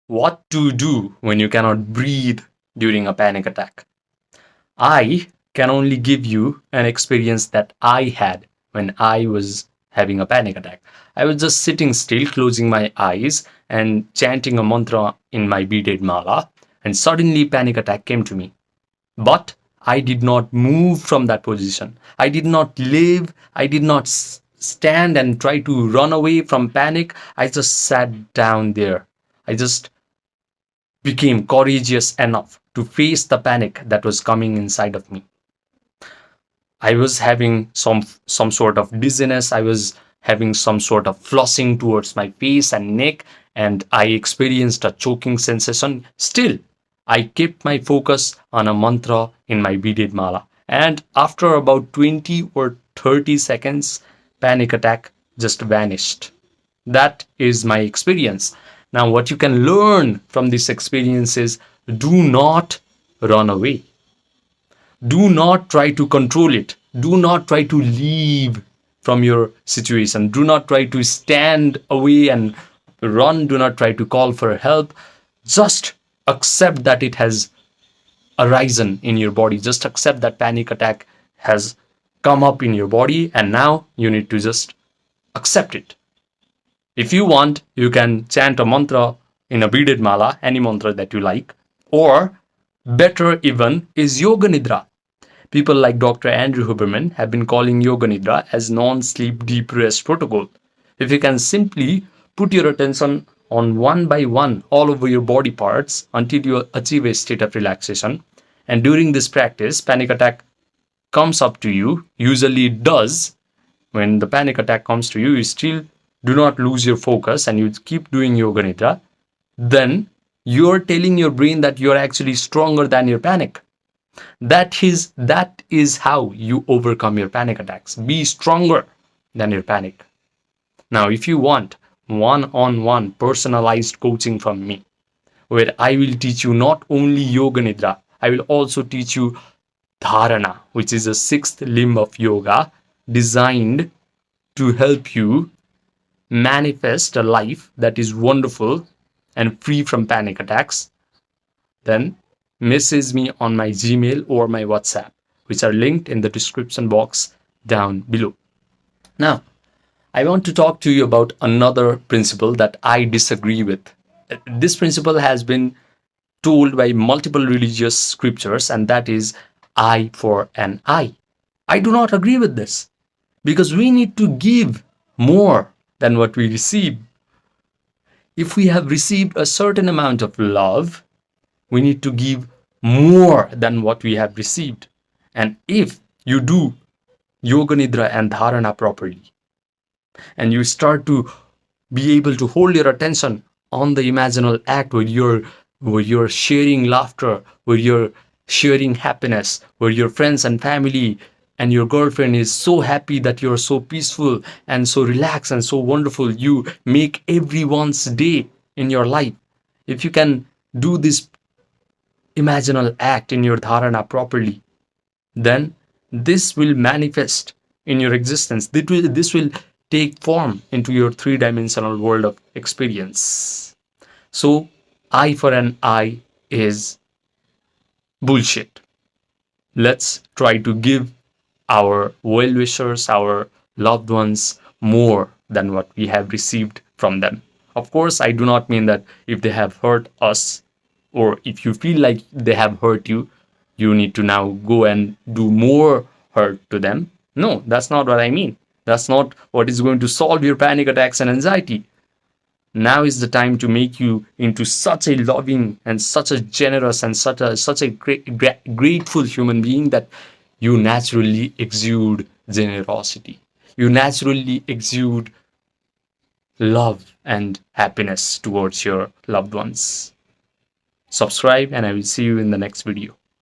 What to do when you cannot breathe during a panic attack? I can only give you an experience that I had when I was having a panic attack. I was just sitting still, closing my eyes and chanting a mantra in my beaded mala, and suddenly panic attack came to me. But I did not move from that position. I did not live. I did not stand and try to run away from panic. I just sat down there. I just became courageous enough to face the panic that was coming inside of me. I was having some sort of dizziness. I was having some sort of flushing towards my face and neck, and I experienced a choking sensation. Still, I kept my focus on a mantra in my beaded mala. And after about 20 or 30 seconds, panic attack just vanished. That is my experience. Now, what you can learn from this experience is do not run away. Do not try to control it. Do not try to leave from your situation. Do not try to stand away and run. Do not try to call for help. Just accept that it has arisen in your body. Just accept that panic attack has come up in your body, and now you need to just accept it. If you want, you can chant a mantra in a beaded mala, any mantra that you like, or better even is Yoga Nidra. People like Dr. Andrew Huberman have been calling Yoga Nidra as non-sleep deep rest protocol. If you can simply put your attention on one by one all over your body parts until you achieve a state of relaxation, and during this practice, panic attack comes up to you, usually it does. When the panic attack comes to you, you still do not lose your focus and you keep doing Yoga Nidra, then you're telling your brain that you're actually stronger than your panic. That is how you overcome your panic attacks. Be stronger than your panic. Now, if you want one-on-one personalized coaching from me, where I will teach you not only Yoga Nidra, I will also teach you Dharana, which is a sixth limb of yoga designed to help you manifest a life that is wonderful and free from panic attacks, then message me on my Gmail or my WhatsApp, which are linked in the description box down below. Now, I want to talk to you about another principle that I disagree with. This principle has been told by multiple religious scriptures, and that is eye for an eye. I do not agree with this because we need to give more than what we receive. If we have received a certain amount of love, we need to give more than what we have received. And if you do Yoga Nidra and Dharana properly, and you start to be able to hold your attention on the imaginal act where you're sharing laughter, where you're sharing happiness, where your friends and family and your girlfriend is so happy that you're so peaceful and so relaxed and so wonderful, you make everyone's day in your life. If you can do this imaginal act in your dharana properly, then this will manifest in your existence. This will take form into your three-dimensional world of experience. So, eye for an eye is bullshit. Let's try to give our well-wishers, our loved ones, more than what we have received from them. Of course, I do not mean that if they have hurt us, or if you feel like they have hurt you, you need to now go and do more hurt to them. No, that's not what I mean. That's not what is going to solve your panic attacks and anxiety. Now is the time to make you into such a loving and such a generous and such a grateful human being that you naturally exude generosity. You naturally exude love and happiness towards your loved ones. Subscribe, and I will see you in the next video.